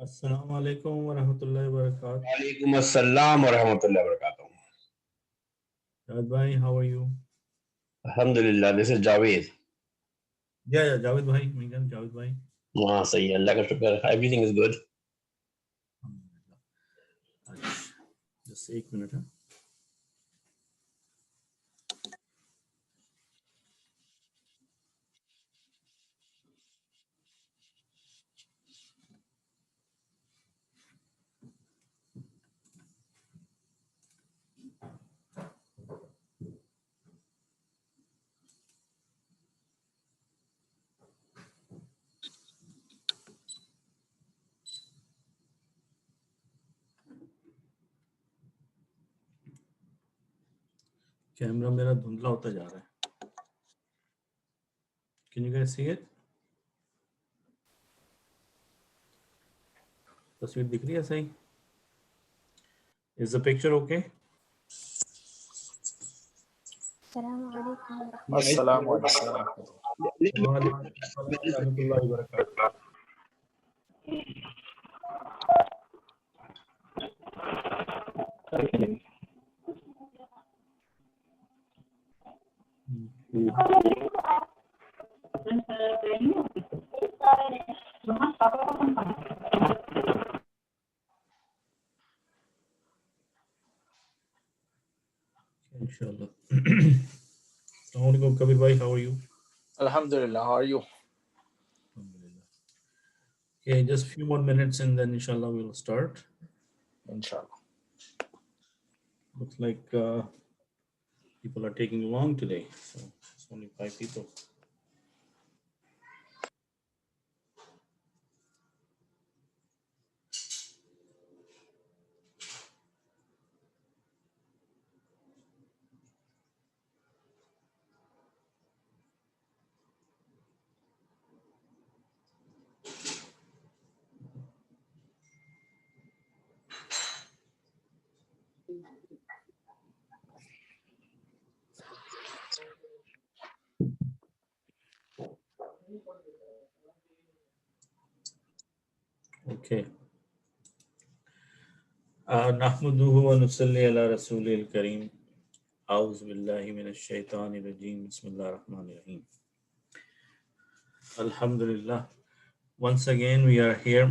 Assalamu alaikum wa rahmatullahi wa barakatuh. Alaikum assalam wa rahmatullahi wa barakatuh. Javed bhai, how are you? Alhamdulillah, this is Javed. Yeah, Javed bhai, Mingan, Javed bhai. Sahi, Allah ka shukr. Everything is good. Just 1 minute. Huh? Camera मेरा धुंधला होता जा रहा है. Can you guys see it? तस्वीर दिख रही है सही? Is the picture okay? Assalamu alaikum. Assalamu alaikum. Wa alaikum assalam wa rahmatullahi wa barakatuh. Inshallah. Assalamu alaikum, Kabir bhai, how are you? Alhamdulillah, how are you? Alhamdulillah. Okay, just a few more minutes and then inshallah we'll start. Inshallah. Looks like people are taking long today, so it's only 5 people. Okay. Nahmaduhu wa nusalli ala rasulil kareem. A'udhu billahi minash shaitani rajim. Bismillahir rahmanir rahim. Alhamdulillah. Once again, we are here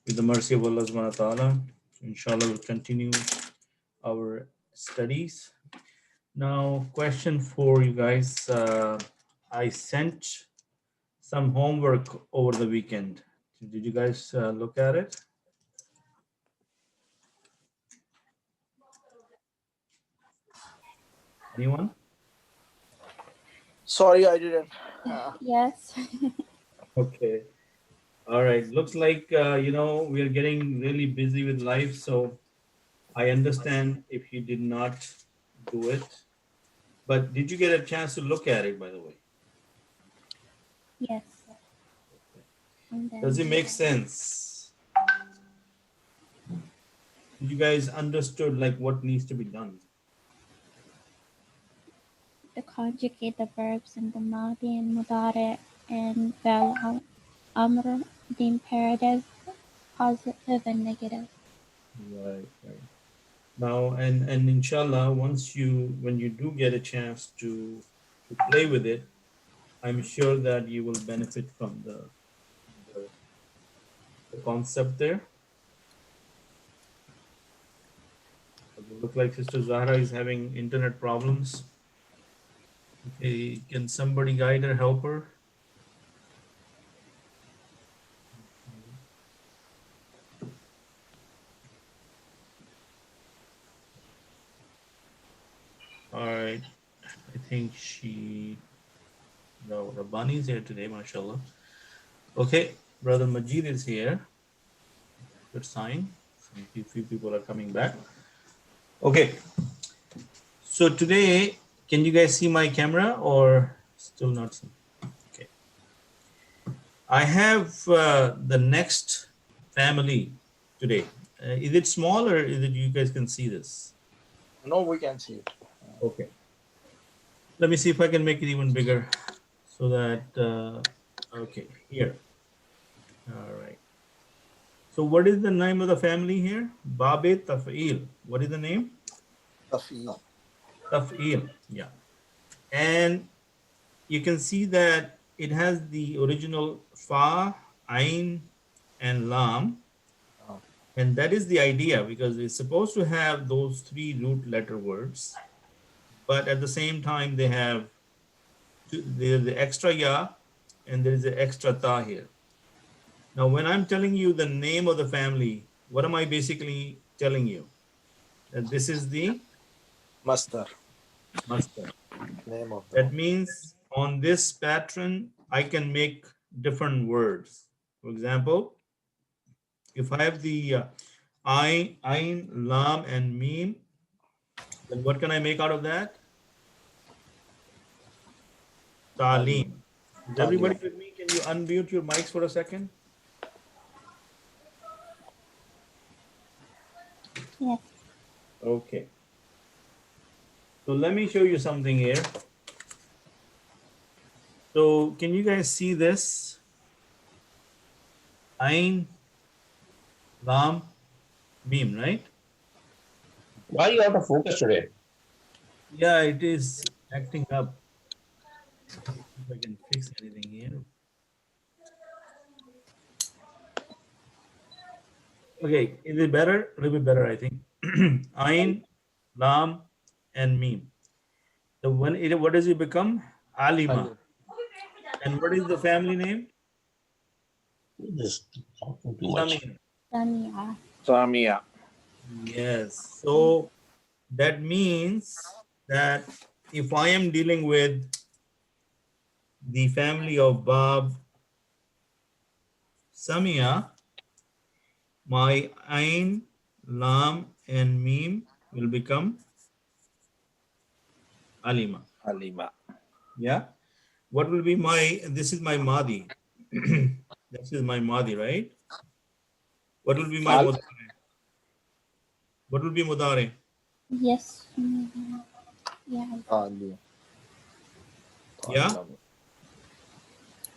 with the mercy of Allah subhanahu wa ta'ala. Inshallah, we'll continue our studies. Now, question for you guys. I sent some homework over the weekend. Did you guys look at it? Anyone? Sorry, I didn't. Yes. Okay. All right. Looks like, we are getting really busy with life. So I understand if you did not do it. But did you get a chance to look at it, by the way? Yes. And then Does it make sense? You guys understood like what needs to be done? the conjugate the verbs in the Madi and Mudare and Vel Amr, the imperative, positive and negative. Right. Now, and inshallah, when you do get a chance to play with it, I'm sure that you will benefit from the concept there. It looks like Sister Zahra is having internet problems. Okay, can somebody guide her, help her? All right, I think Rabbani is here today, mashallah. Okay, Brother Majid is here. Good sign. A few people are coming back. Okay, so today, can you guys see my camera or still not see? Okay. I have the next family today. Is it small or is it you guys can see this? No, we can see it. Okay. Let me see if I can make it even bigger so that Okay, here. All right. So what is the name of the family here? Baab-e-Tafeel. What is the name? Tafeel. Tafeel. Yeah. And you can see that it has the original fa, ain, and lam. Oh. And that is the idea because it's supposed to have those three root letter words, but at the same time they have the extra ya and there is the extra ta here. Now, when I'm telling you the name of the family, what am I basically telling you? That this is the Master. master. Name of the That means on this pattern, I can make different words. For example, if I have the ain, lam, and mim, then what can I make out of that? Talim. Is everybody Talim. with me? Can you unmute your mics for a second? Yes. Okay. So let me show you something here. So can you guys see this? Ain, lam, mim, right? Why are you out of focus today? Yeah, it is acting up. If I can fix anything here. Okay, is it better? A little bit better, I think. Ain, lam, and mim. So what does it become? Alima. Alim. And what is the family name? Just talking too much. Samia. Samia. Samia. Yes. So that means that if I am dealing with the family of Bab, Samia, my Ain, Lam, and Mim will become Alima. Alima. Yeah. What will be my, this is my Madi. This is my Madi, right? What will be my Al. Mudare? What will be Mudare? Yes. Yeah. Talim. Yeah? Talam.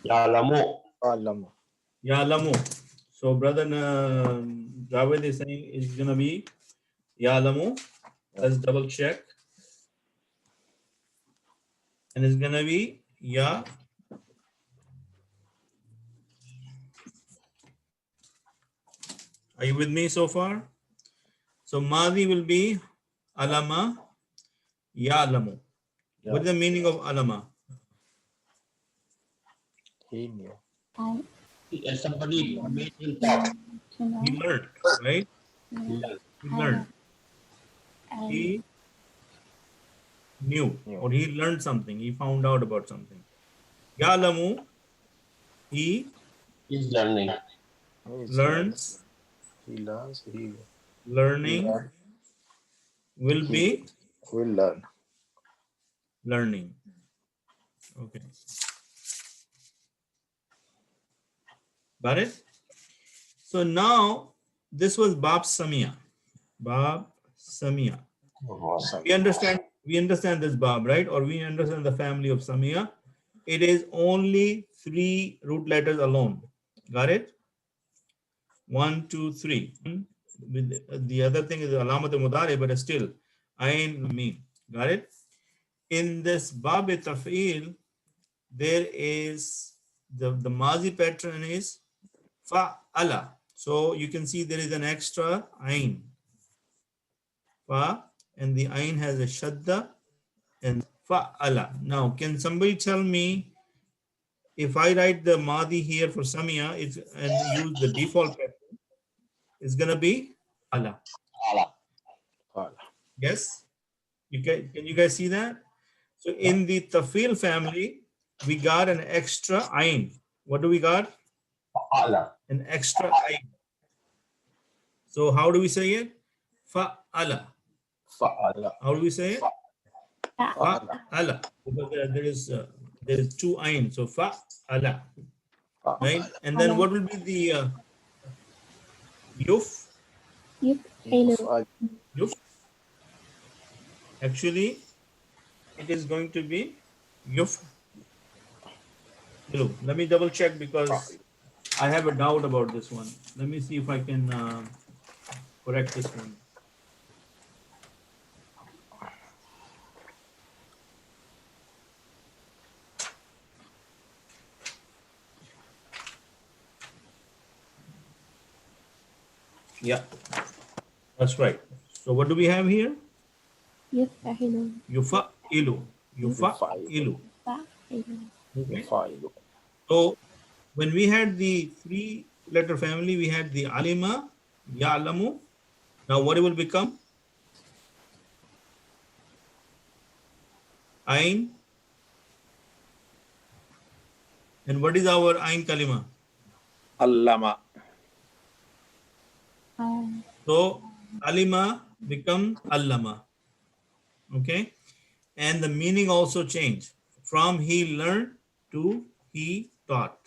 Ya'lamu. Talam. Ya'lamu. So brother Javed is saying it's going to be Ya'lamu. Let's double check. And it's going to be Ya. Are you with me so far? So Madi will be Alama Ya'lamu. What is the meaning of Alama? He knew. I As somebody made him talk. to know. He learned, right? Yeah. He learned. I He knew or he learned something. He found out about something. Ya'lamu, he He's learning. He's learns, He learns. He learning learn. will He be will learn. learning. Okay. Got it? So now this was Bab Samia. Bab Samia. We understand this Bab, right? Or we understand the family of Samia. It is only 3 root letters alone. Got it? 1, 2, 3. With the other thing is Alamat al-Mudari, but still Ain Mim. Got it? In this Baab-e-Tafeel, there is the Mazi pattern is Fa'ala. So you can see there is an extra Ain. Fa, and the Ain has a Shadda and Fa'ala. Now, can somebody tell me if I write the Madi here for Samia and use the default pattern, it's going to be Ala. Allah. Yes? Can you guys see that? So in the Tafil family, we got an extra Ain. What do we got? Allah. An extra Ain. So how do we say it? Fa'ala. Fa'ala. How do we say it? Fa'ala. Fa'ala. Because there is 2 Ain. So Fa'ala. Right? And then what will be the Yuf? Yuf. Actually, it is going to be Yuf. Ilu. Let me double check because I have a doubt about this one. Let me see if I can correct this one. Yeah, that's right. So what do we have here? يفعل Yufa ilu. Yufa Yufailu. ilu. يفعل Okay. Yufailu. So when we had the three letter family, we had the alima, ya'lamu. Now what it will become? Ain. And what is our ain kalima? Allama. So alima become allama. Okay. And the meaning also changed from he learned to he taught.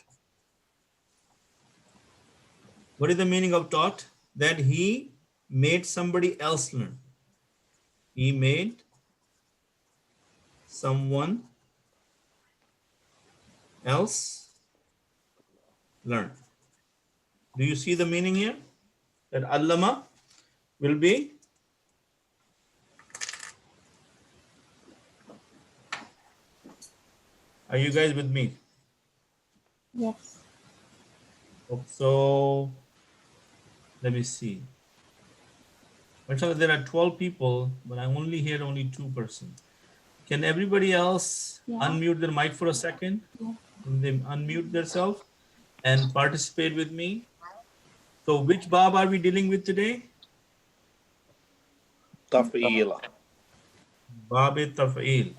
What is the meaning of taught? That he made somebody else learn. He made someone else learn. Do you see the meaning here? That allama will be, are you guys with me? Yes. So let me see. Actually, there are 12 people, but I only hear only 2%. Can everybody else Yeah. unmute their mic for a second? Yeah. Can they unmute themselves and participate with me? So which Bab are we dealing with today? Taf'ila. Baab-e-Tafeel.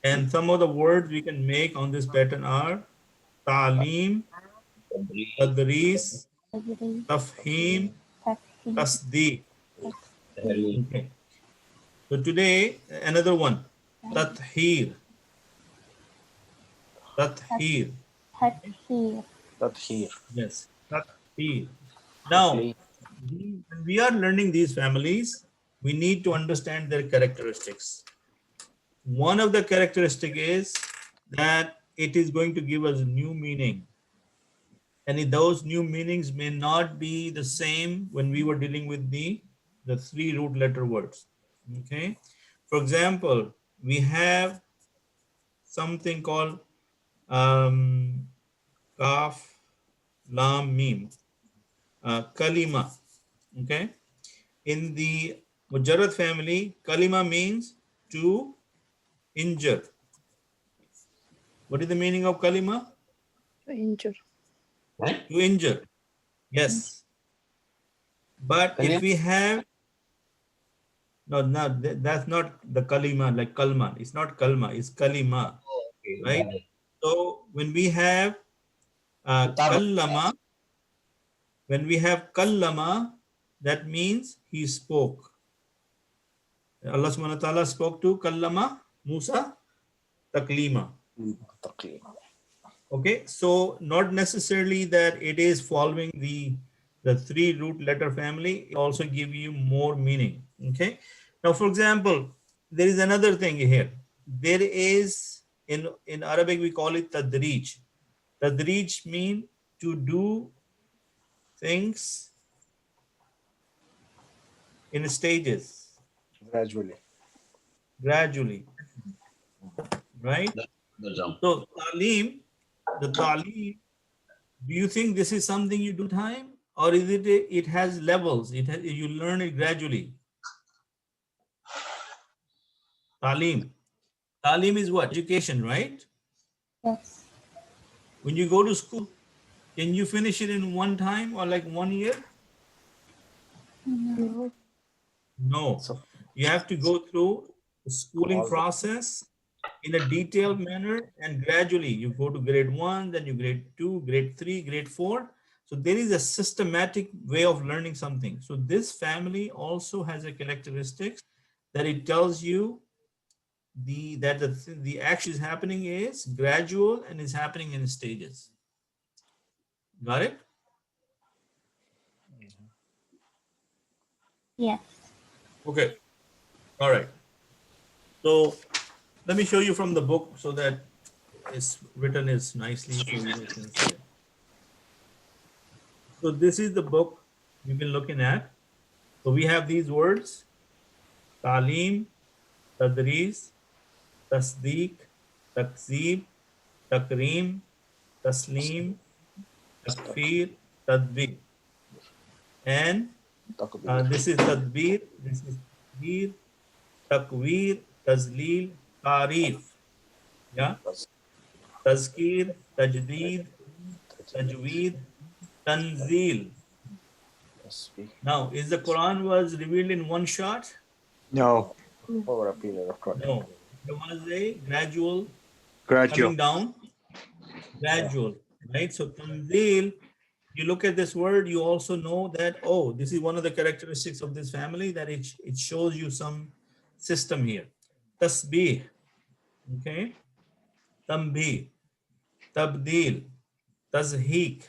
And some of the words we can make on this pattern are Ta'aleem, Tadrees, تدريب Tafheem, تفهيم Tasdeeq. Tahrir. Okay. So today, another one. Tathheer. Tathheer. تدخير Tadhir. Yes. Tathheer. Now, Taqleed. when we are learning these families, we need to understand their characteristics. One of the characteristic is that it is going to give us new meaning. And those new meanings may not be the same when we were dealing with the three root letter words. Okay. For example, we have something called kaf, lam, mim, kalima. Okay. In the mujarrad family, kalima means to injure. What is the meaning of kalima? Injure. Right? To injure. Yes. But if we have, no, that's not the kalima, like kalma. It's not kalma, it's kalima, Okay, right? got it. So when we have Kitab. kallama, that means he spoke. Allah subhanahu wa ta'ala spoke to kallama Musa taklima. Taqleed. Okay, so not necessarily that it is following the three root letter family, it also give you more meaning. Okay, now for example, there is another thing here. There is in Arabic we call it tadrij. Tadrij mean to do things in stages, Gradually. gradually, right? The jump. So talim, the talim, do you think this is something you do time, or is it it has levels, you learn it gradually? Talim is what? Education, right? Yes. When you go to school, can you finish it in one time or like 1 year? No. No, So you have to go through the schooling all the process in a detailed manner, and gradually you go to grade 1, then you grade 2, grade 3, grade 4. So there is a systematic way of learning something. So this family also has a characteristics that it tells you the action is happening is gradual and is happening in stages. Got it? Yes. Okay. All right. So let me show you from the book so that is written is nicely, so you can see it. So this is the book we've been looking at. So we have these words: Talim, Tadris, Tasdeeq, Takzeeb, Takreem, Taslim, Takfir, Tadbir. And تقدير this is Tadbir, this is Takbir, Takwir, Tazleel, Tarif. Yeah. Tazkir, Tajdeed, Tajweed, Tanzeel. تسبيح Now, is the Quran was revealed in one shot? No. over a period of time. No. There was a gradual Gradual. coming down, gradual, right? So Tanzeel, you look at this word, you also know that, oh, this is one of the characteristics of this family, that it shows you some system here. Tasbih, okay? Tambih, Tabdeel, Tazheek,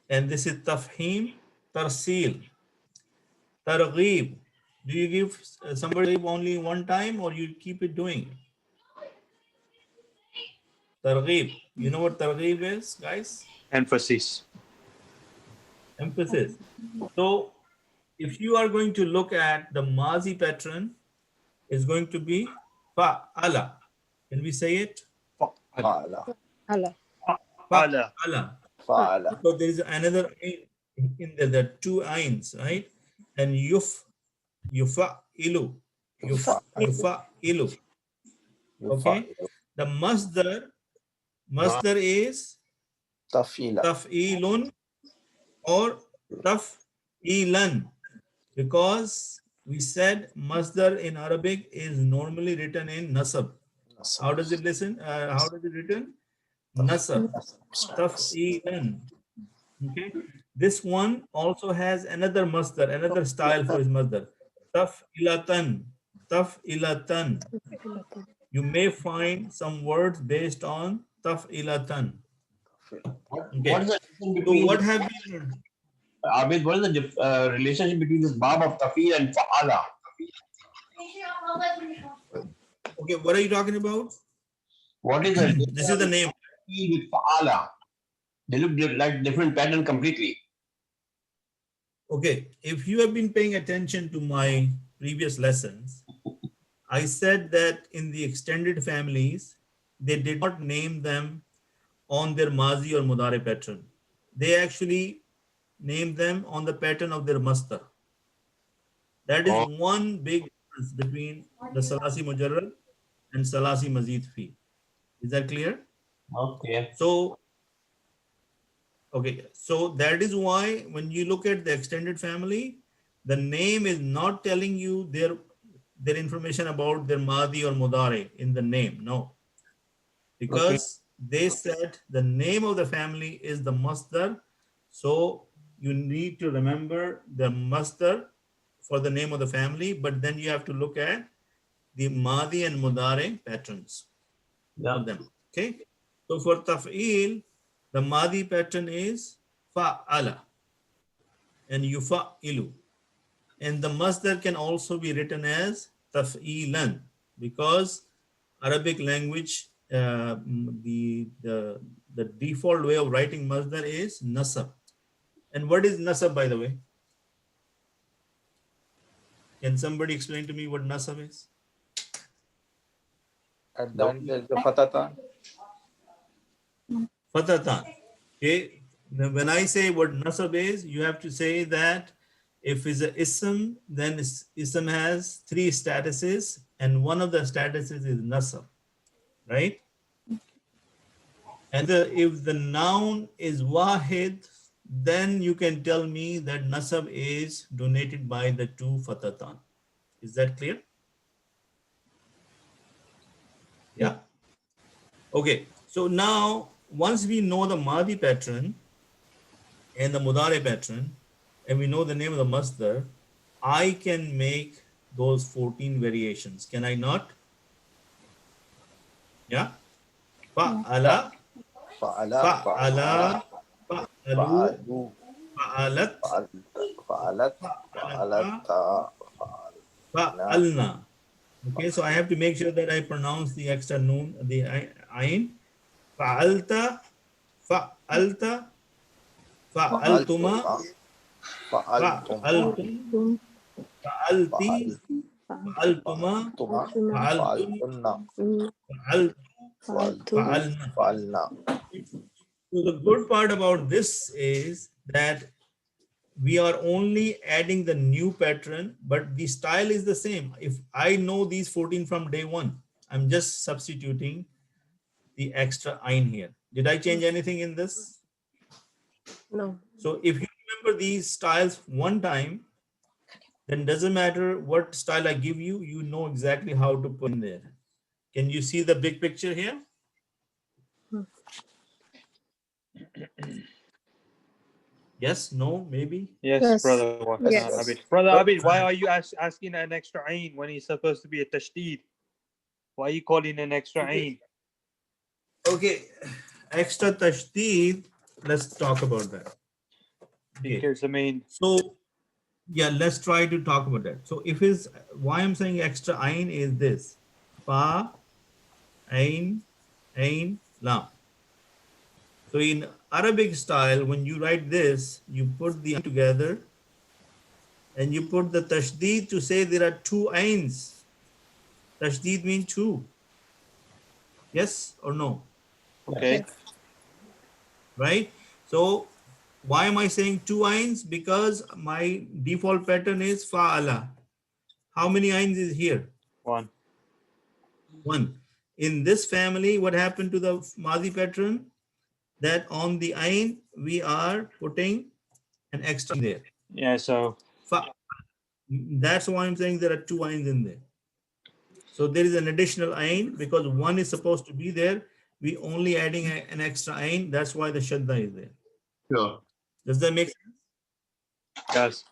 and this is Tafheem, Tarsil, Targheeb. Do you give somebody only one time or you keep it doing? Targheeb. You know what Targheeb is, guys? Emphasis. Emphasis. So if you are going to look at the Mazi pattern, is going to be fa'ala. Can we say it? فعل على Fa'ala. Fa'ala. فعل So there is another ain in there. There are two ains, right? And yufa'ilu. Yufa'ilu. Okay. يفعل The masdar is تفعيل taf'ilun or taf'ilan, because we said masdar in Arabic is normally written in nasab. How does it listen? How does it written? Nasab. Taf'ilan. Okay. This one also has another masdar, another style for his masdar. Taf'ilatan. Taf'ilatan. You may find some words based on taf'ilatan. What Okay. is the difference So between what have we learned? Abid, what is the relationship between this Baab-e-Tafeel and Fa'ala? Okay, what are you talking about? What is the This is the name. Tafeel with Fa'ala? They look like different pattern completely. Okay, if you have been paying attention to my previous lessons, I said that in the extended families, they did not name them on their Mazi or Mudare pattern. They actually named them on the pattern of their Masdar. That is one big difference between the Salasi Mujarrad and Salasi Mazid Fi. Is that clear? Okay. So, okay, so that is why when you look at the extended family, the name is not telling you their information about their Madi or Mudare in the name. No, because they said the name of the family is the Masdar. So you need to remember the Masdar for the name of the family, but then you have to look at the Madi and Mudare patterns Yeah. of them. Okay. So for Taf'il, the Madi pattern is Fa'ala and Yufa'ilu. And the Masdar can also be written as Taf'ilan, because Arabic language, the default way of writing Masdar is Nasab. And what is Nasab, by the way? Can somebody explain to me what Nasab is? and then there's the fatatan Fatatan. Okay. Now, when I say what nasab is, you have to say that if it's a ism, then ism has three statuses, and one of the statuses is nasab, right? And if the noun is wahid, then you can tell me that nasab is donated by the two fatatan. Is that clear? Yeah. Okay. So now, once we know the Madi pattern and the Mudare pattern, and we know the name of the masdar, I can make those 14 variations. Can I not? Yeah. Fa'ala, فعل fa'ala, fa'alu, فعلوا fa'alat, فعلت فعلت fa'alna. Okay, so I have to make sure that I pronounce the extra noon, the ayn. Fa'alta, fa'alta, fa'altuma, فعلتم fa'altum, fa'alti, fa'altuma, فعلتما fa'altun, فعلتن fa'altu, فعلتم fa'alna. فعلنا. So the good part about this is that we are only adding the new pattern, but the style is the same. If I know these 14 from day one, I'm just substituting the extra ein here. Did I change anything in this? No. So if you remember these styles one time, then doesn't matter what style I give you, you know exactly how to put in there. Can you see the big picture here? Yes, no, maybe? Yes, Yes. brother. Yes. Abid. Brother Abid, why are you asking an extra ain when he's supposed to be a tashdid? Why are you calling an extra ain? Okay, extra tashdid, let's talk about that. Okay. Because I mean, So yeah, let's try to talk about that. So if is why I'm saying extra ein is this fa, ein, lam. So in Arabic style, when you write this, you put the together and you put the tashdid to say there are two ains. Tashdid means two. Yes or no? okay. Yes. Right? So why am I saying two ains? Because my default pattern is fa'ala. How many ains is here? One. One. In this family, what happened to the Madi pattern? That on the ain, we are putting an extra there. Yeah, so That's why I'm saying there are two ains in there. So there is an additional ain because one is supposed to be there. We only adding an extra ain. That's why the shadda is there. Sure. Does that make sense? yes.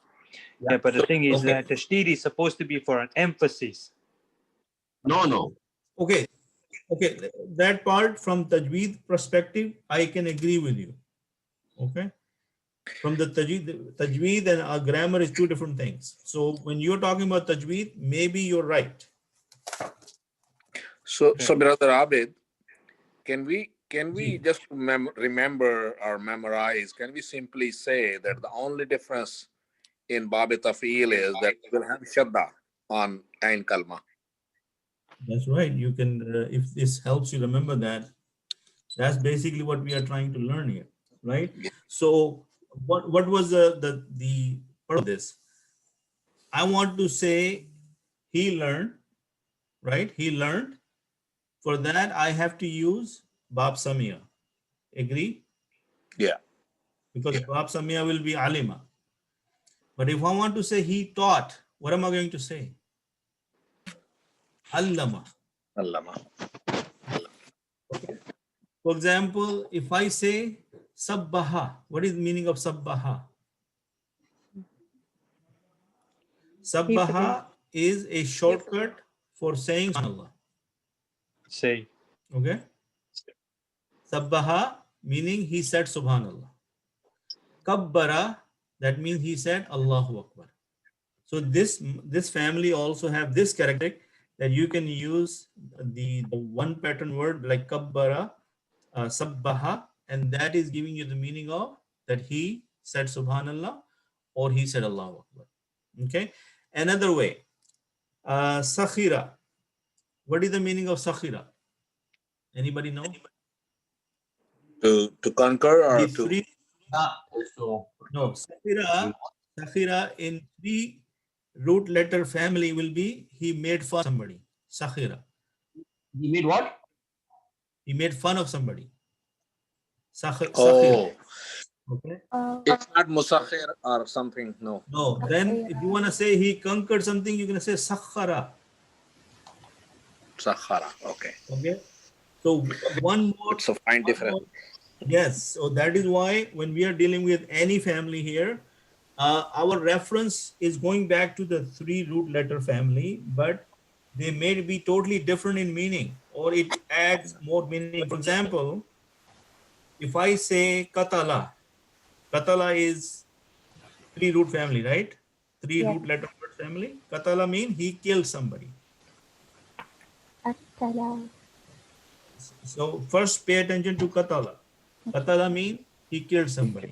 Yeah, but the thing is Okay. that tashdid is supposed to be for an emphasis. No. Okay. Okay. That part from tajweed perspective, I can agree with you. Okay. From the tajweed and our grammar is two different things. So when you're talking about tajweed, maybe you're right. So, Okay. Brother Abid, can we just remember or memorize? Can we simply say that the only difference in Baab-e-Tafeel is that we'll have shadda on Ain Kalma? That's right. You can, if this helps you remember that, that's basically what we are trying to learn here, right? Yeah. So what was the part of this? I want to say he learned, right? He learned. For that, I have to use Baab Samia. Agree? Yeah. Because Yeah. Baab Samia will be Alima. But if I want to say he taught, what am I going to say? Allama. Allama. Okay. For example, if I say Sabbaha, what is the meaning of Sabbaha? Sabbaha is a shortcut for saying Subhanallah. Say. Okay. Sabbaha meaning he said Subhanallah. Kabbara, that means he said Allahu Akbar. So this family also have this characteristic that you can use the one pattern word like kabbara, sabbaha, and that is giving you the meaning of that he said Subhanallah or he said Allahu Akbar. Okay. Another way, sakhira. What is the meaning of sakhira? Anybody know? To conquer The or to three, So no, sakhira in three root letter family will be he made fun of somebody. Sakhira. you mean what? He made fun of somebody. Sakhira. oh, Okay. it's not musakhir or something. No. No. Then if you want to say he conquered something, you're going to say sakhara. Sakhara. Okay. Okay. So one more. It's a fine difference. Yes. So that is why when we are dealing with any family here, our reference is going back to the three root letter family, but they may be totally different in meaning or it adds more meaning. For example, if I say katala, katala is three root family, right? Three Yes. root letter word family. Katala mean he killed somebody. Attala. So first pay attention to Qatala. Qatala means he killed somebody.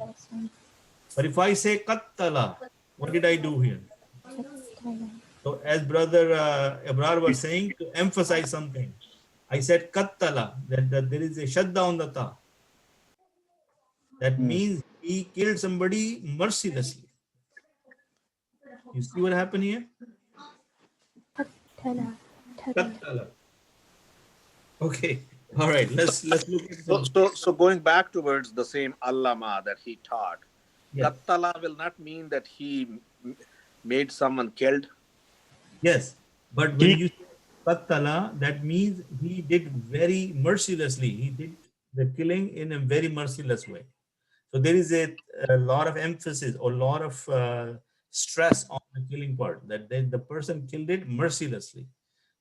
But if I say Qatala, what did I do here? So as brother Abrar was saying, to emphasize something, I said Qatala, that there is a shadda on the ta. That means he killed somebody mercilessly. You see what happened here? Qatala. Okay. All right. Let's look at some. So going back towards the same allama that he taught, Yes. Kattala will not mean that he made someone killed. Yes. But when you say Qatala, that means he did very mercilessly. He did the killing in a very merciless way. So there is a lot of emphasis or a lot of stress on the killing part, that the person killed it mercilessly.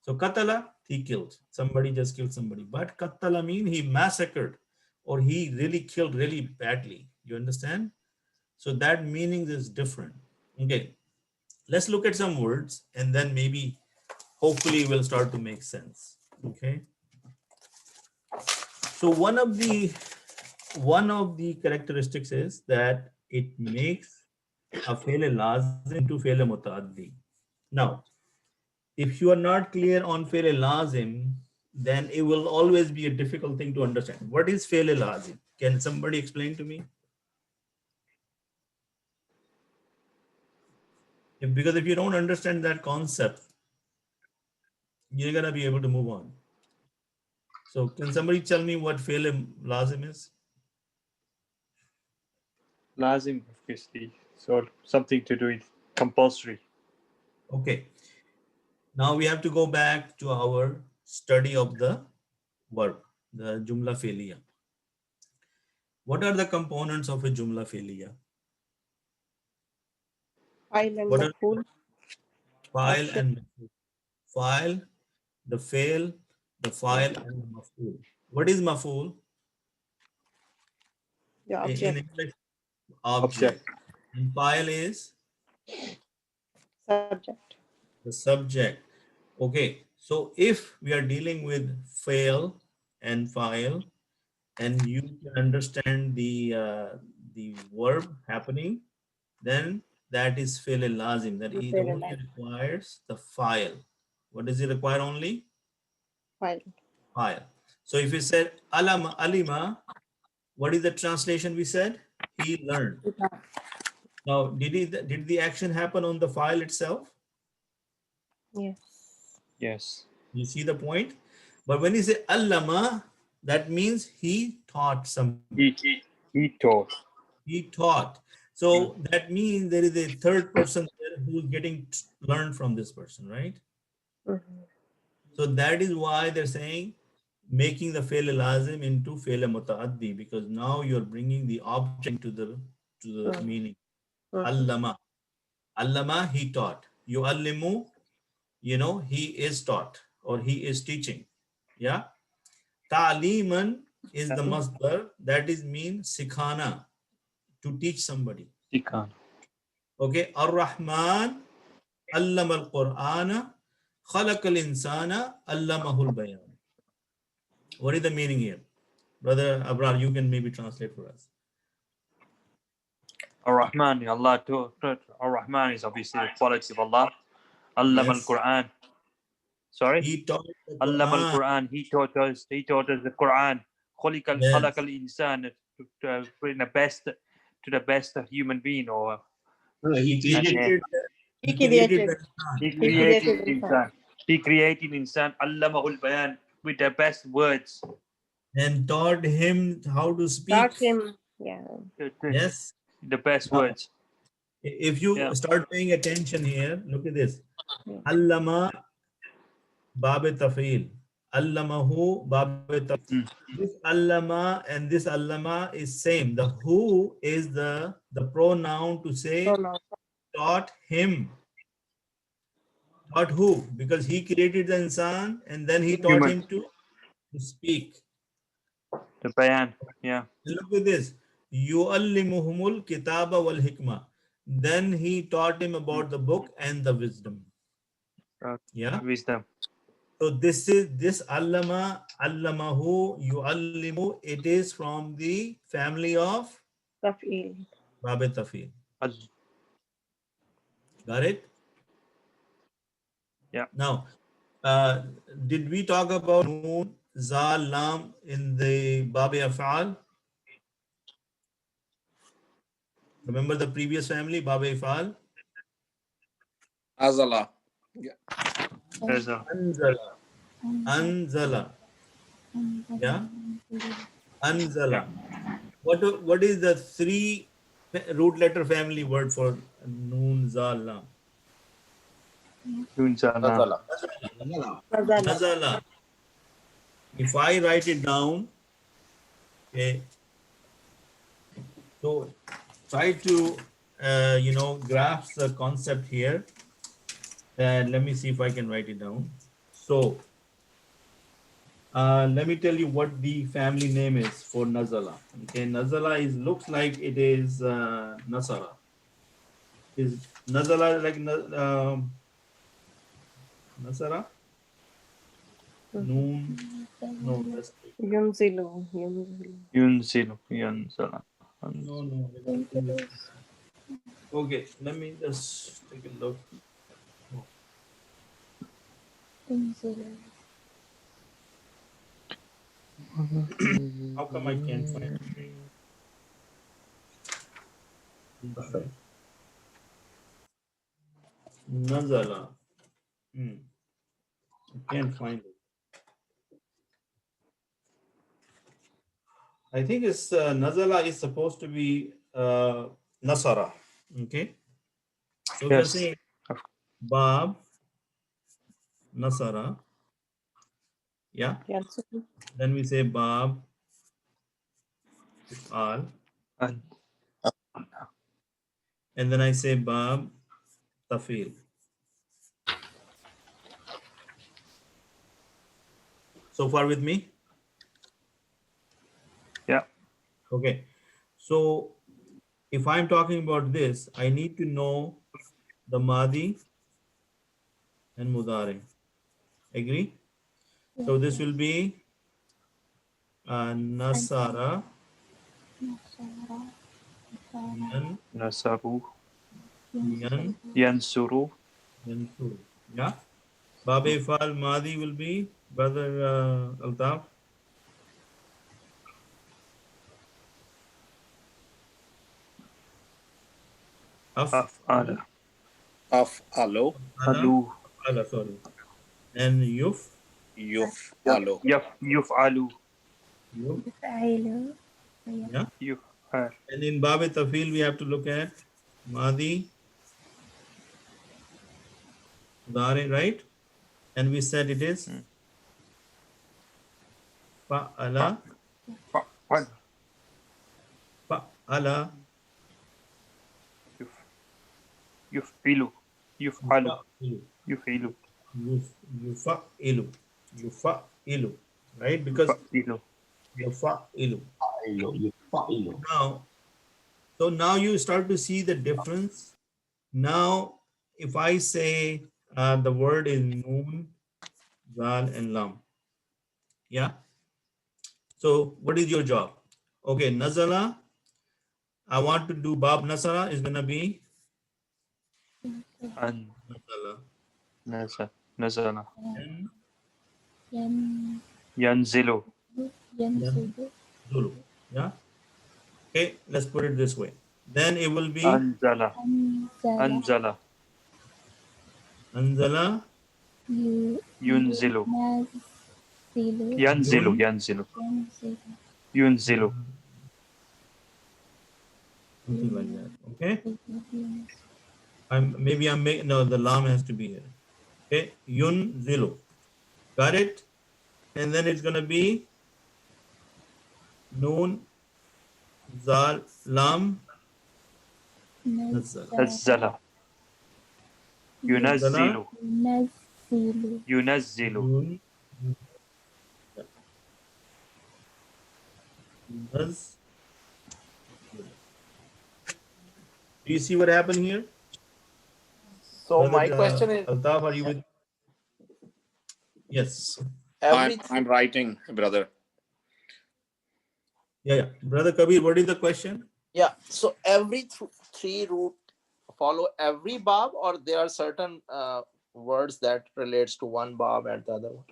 So Qatala, he killed. Somebody just killed somebody. But Qatala means he massacred or he really killed really badly. You understand? So that meaning is different. Okay. Let's look at some words and then maybe hopefully it will start to make sense. Okay. So one of the characteristics is that it makes a fail lazim into fail mutaaddi. Now, if you are not clear on fail lazim, then it will always be a difficult thing to understand. What is fail lazim? Can somebody explain to me? Because if you don't understand that concept, you're gonna be able to move on. So can somebody tell me what fail lazim is? Lazim, obviously. So something to do with compulsory. Okay. Now we have to go back to our study of the verb, the jumla failiya. What are the components of a jumla failiya? File and What are maf'ul. file Option. and maf'ul? File, the fail, the file, and the maf'ul. What is maf'ul? The In object. English, object. And file is Subject. the subject. Okay, so if we are dealing with fail and file, and you can understand the verb happening, then that is fail lazim. That it Fail only lazim. requires the file. What does it require only? File. File. So if we said alama alima, what is the translation we said? He learned. Now, did the action happen on the file itself? Yes. Yes. You see the point? But when you say allama, that means he taught somebody. He taught. He taught. So that means there is a third person there who's getting learned from this person, right? Mhm. So that is why they're saying making the fail lazim into fail mutaaddi, because now you're bringing the object to the meaning. Allama. Allama, he taught. Yu'allimu, he is taught or he is teaching. Yeah. Ta'liman is the masdar, that is mean sikhana, to teach somebody. He can't. Okay. Ar-Rahman allama al-Qur'ana khalaqa al-insana allamahul bayan. What is the meaning here? Brother Abrar, you can maybe translate for us. Ar-Rahman, Allah taught. Ar-Rahman is obviously the quality of Allah. Allama Yes. al-Quran. Sorry? He taught the Allama Quran. al-Quran. He taught us the Quran. Yes. خلق الإنسان to the best human being, or He created He created. he the created created insan. He created insan. Allamahul bayan, with the best words. and taught him how to speak. Taught him. Yeah. Yes. The best Now, words. if you Yeah. start paying attention here, look at this. Yeah. Allama Baab-e-Tafeel. Allamahu Baab-e-Tafeel. This allama and this allama is same. The who is the pronoun to say Pronoun. taught him. Taught who? Because he created the insan and then he taught Human. him to speak. The bayan. Yeah. Look at this. Yu'allimuhumul kitaba wal hikmah. Then he taught him about the book and the wisdom. Yeah. Wisdom. So this is this allama, allamahu, yuallimu. It is from the family of Tafeel. Baab-e-Tafeel. Al. Got it? Yeah. Now, did we talk about noon, zal, lam in the Baab-e-Af'al? Remember the previous family, Baab-e-Af'al? Azala. There's a Anzala. Anzala. Yeah? Anzala. What is the three root letter family word for noon, zal, lam? Yunzala. Nazala. Nazala. Nazala. If I write it down, okay, so try to grasp the concept here. And let me see if I can write it down. So let me tell you what the family name is for Nazala. Okay, Nazala looks like it is Nasara. Is Nazala like Nasara? Noon? No, that's Yunzilu. Yunzilu. Yunzilu. Yunzala. no. Okay, let me just take a look. How come I can't find it? Nazala. I can't find it. I think it's Nazala is supposed to be Nasara. Okay. So we are Yes. saying Bab, Nasara. Yeah. Yanzilu. Then we say Bab, Al. Al. And then I say Bab, Tafil. So far with me? Yeah. Okay. So if I'm talking about this, I need to know the Madi and Mudari. Agree? So this will be Nasara, Yan, Nasaru. Yan, Yansuru. Yansur. Yeah. Baab-e-Fa'al Madi will be, Brother Altaf. Af'ala. Af'alu. Alu. Ala, sorry. And Yuf'alu. Yuf'alu. Yuf. يفعل Yeah. Yuf'al. And in Baab-e-Tafeel, we have to look at Madi, Mudari, right? And we said it is Fa'ala, Fa'al. Fa'ala, Yuf'ilu. Yuf'alu. Yufa'ilu, Yuf'ilu. Yufa'ilu, Yufa'ilu, right? Because Yufa'ilu. Yufa'ilu. Fa'ilu. So now you start to see the difference. Now, if I say the word is Noon, Zal, and Lam, yeah. So what is your job? Okay, Nazala. I want to do Bab Nasara is gonna be An. Nazala. Nazala. And Yanzilu. ينزل Zulu. Yeah. Okay, let's put it this way. Then it will be Anzala. أنزل Anzala. Anzala, Yunzilu. ينزل Yanzilu. Yun, Yanzilu. ينزل Yunzilu. something like that. Okay. I'm making no. The lam has to be here. Okay. Yun Zilu. Got it. And then it's gonna be Noon, Zal, Lam, Nazala. Nazzala. Yunazzilu. ينزل Yunazzilu. Yun, Naz. Do you see what happened here? So Brother, my question is, Altaf, are you with? Yes. I'm writing, brother. Yeah. Brother Kabir, what is the question? Yeah. So every three root follow every Bab, or there are certain words that relates to one Bab and the other one?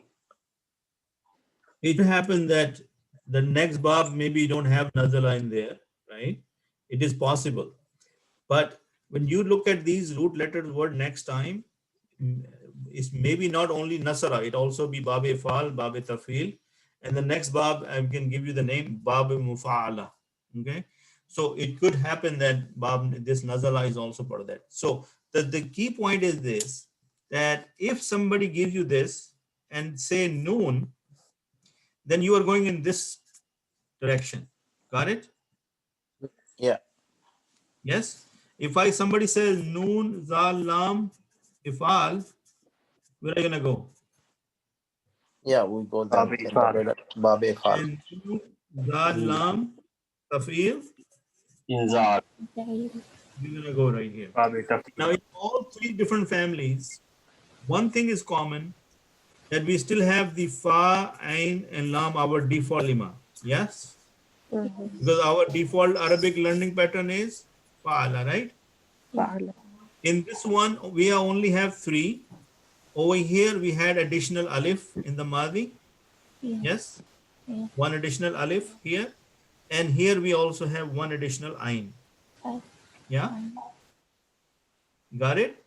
It happens that the next Bab maybe you don't have Nazala in there, right? It is possible. But when you look at these root letters word next time, it's maybe not only Nasara, it also be Baab-e-Tafeel, Baab-e-Tafeel. And the next Bab, I can give you the name Baab-e-Mufa'ala. Okay. So it could happen that Bab, this Nazala is also part of that. So the key point is this, that if somebody gives you this and say noon, then you are going in this direction. Got it? Yeah. Yes. If somebody says noon, zal, lam, ifal, where are you gonna go? Yeah, we go then in the Baab-e-Tafeel. middle. Baab-e-Tafeel. And noon, zal, lam, tafil, Inzal. you're gonna go right here. Baab-e-Tafeel. Now in all three different families, one thing is common, that we still have the fa, ain, and lam, our default lima. Yes? Because our default Arabic learning pattern is fa'ala, right? فعل. In this one, we only have three. Over here, we had additional alif in the Madi. Yes? Yeah. One additional alif here. And here we also have one additional ain. Yeah? Got it?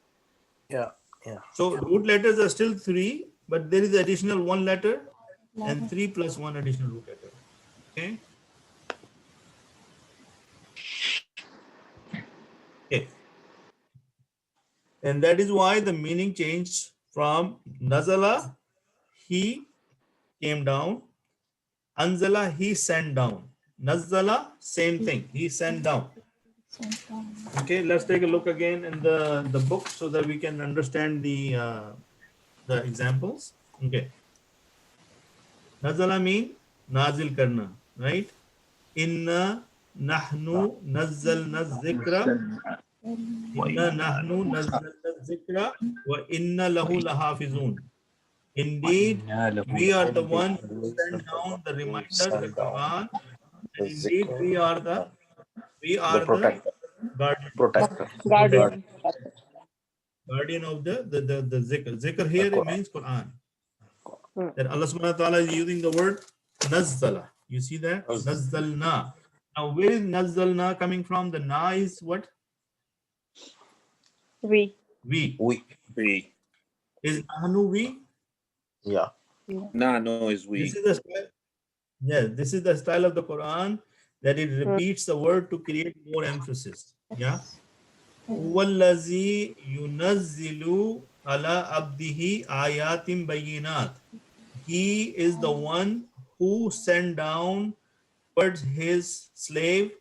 Yeah. Yeah. So root letters are still three, but there is additional one letter and 3 plus one additional root letter. Okay? Okay. And that is why the meaning changed from Nazala, he came down. Anzala, he sent down. Nazala, same thing. He sent down. Okay, let's take a look again in the book so that we can understand the examples. Okay. Nazala mean nazil karna, right? Inna nahnu nazzalna zikra. Inna nahnu nazzalna zikra wa inna lahu lahafizun. Indeed, we are the one who send down the reminder, the Quran, and indeed we are the Protector. guardian, Protector. Guardian. guardian of the zikr. Zikr here it means Quran. That Allah subhanahu wa ta'ala is using the word nazzala. You see that? Nazzalna. Now where is nazzalna coming from? The na is what? We. We. We. Is nahnu we? Yeah. No is we. This is the style. Yeah, this is the style of the Quran, that it repeats the word to create more emphasis. Yeah. Wallazi yunazzilu ala abdihi ayatim bayinat. He is the one who sent down towards his slave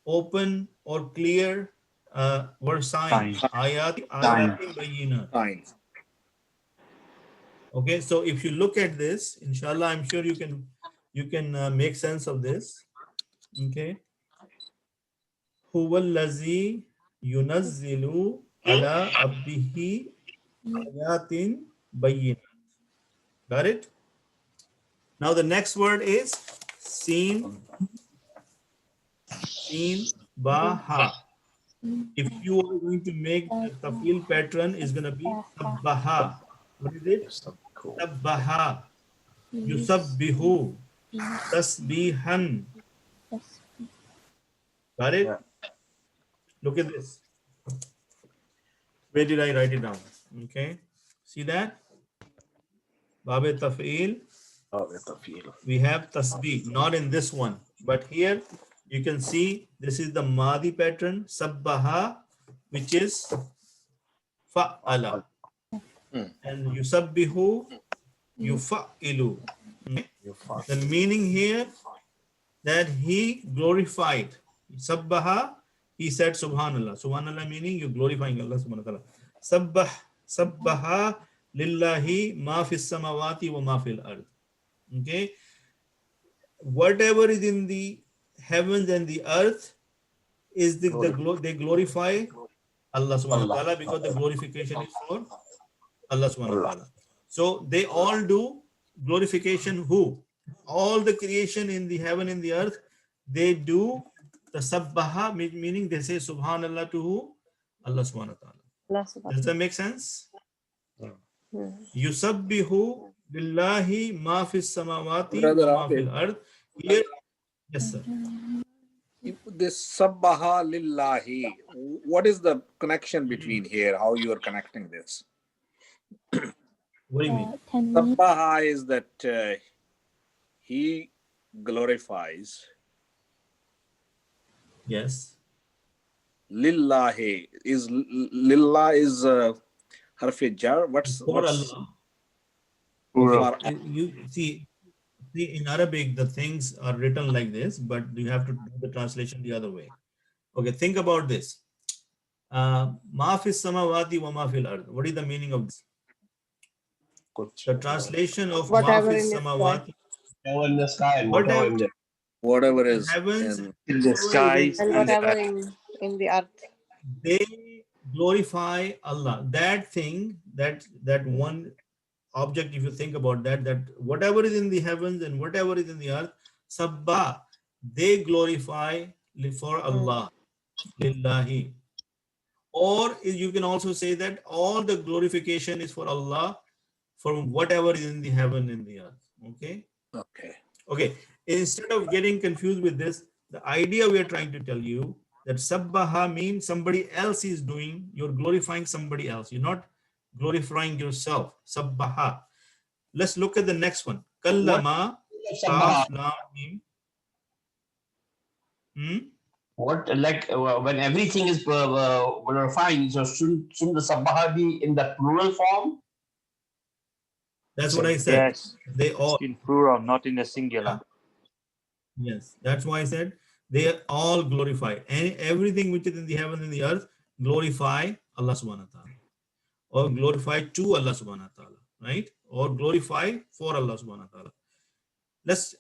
open or clear word signs. Ayatim bayinat. Signs. Okay, so if you look at this, inshallah, I'm sure you can make sense of this. Okay. Huwallazi yunazzilu ala abdihi ayatin bayyinat. Got it? Now the next word is sin baha. If you are going to make the tafil pattern, is going to be sabbaha. What is it? Sabbaha. Yusabbihu. Tasbihan. Got it? Look at this. Where did I write it down? Okay. See that? Baab-e-Tafeel. We have tasbih, not in this one, but here you can see this is the Madi pattern, sabbaha, which is fa'ala. And yusabbihu, yufa'ilu. Okay? The meaning here that he glorified. Sabbaha, he said subhanallah. Subhanallah meaning you glorifying Allah subhanahu wa ta'ala. Sabbaha lillahi ma fis samawati wa ma fil ard. Okay. Whatever is in the heavens and the earth is they glorify Allah subhanahu wa ta'ala, because the glorification is for Allah subhanahu wa ta'ala. So they all do glorification. Who? All the creation in the heaven and the earth, they do the sabbaha, meaning they say subhanallah to who? Allah subhanahu wa ta'ala. Allah subhanahu. Does that make sense? Hmm. Yusabbihu lillahi ma fis samawati Brother wa ma fil Abid, ard. Here, yes, sir. this sabbaha lillahi, what is the connection between here? How you are connecting this? What do you mean? Tanweeen. Sabbaha is that he glorifies. Yes. Lillahi is lillah is harfi jar. What's For Allah. for You see, in Arabic, the things are written like this, but you have to do the translation the other way. Okay, think about this. Ma fis samawati wa ma fil ard. What is the meaning of this? The translation of ma Whatever fis in the sky. samawati, Whatever in the sky and whatever in the whatever is heavens, In the skies And and the whatever earth. in the earth. they glorify Allah. That thing, that one object, if you think about that, that whatever is in the heavens and whatever is in the earth, sabba, they glorify for Allah, lillahi. Or you can also say that all the glorification is for Allah, from whatever is in the heaven and the earth. Okay. okay. Okay. Instead of getting confused with this, the idea we are trying to tell you that sabbaha means somebody else is doing, you're glorifying somebody else. You're not glorifying yourself. Sabbaha. Let's look at the next one. Kallama, Sabbaha. kaf, lam, mim. What, like when everything is glorifying, so shouldn't the sabbaha be in the plural form? That's what I said. Yes, They all. in plural, not in a singular. Yes, that's why I said they are all glorify. And everything which is in the heaven and the earth, glorify Allah subhanahu wa ta'ala. Or glorify to Allah subhanahu wa ta'ala. Right? Or glorify for Allah subhanahu wa ta'ala.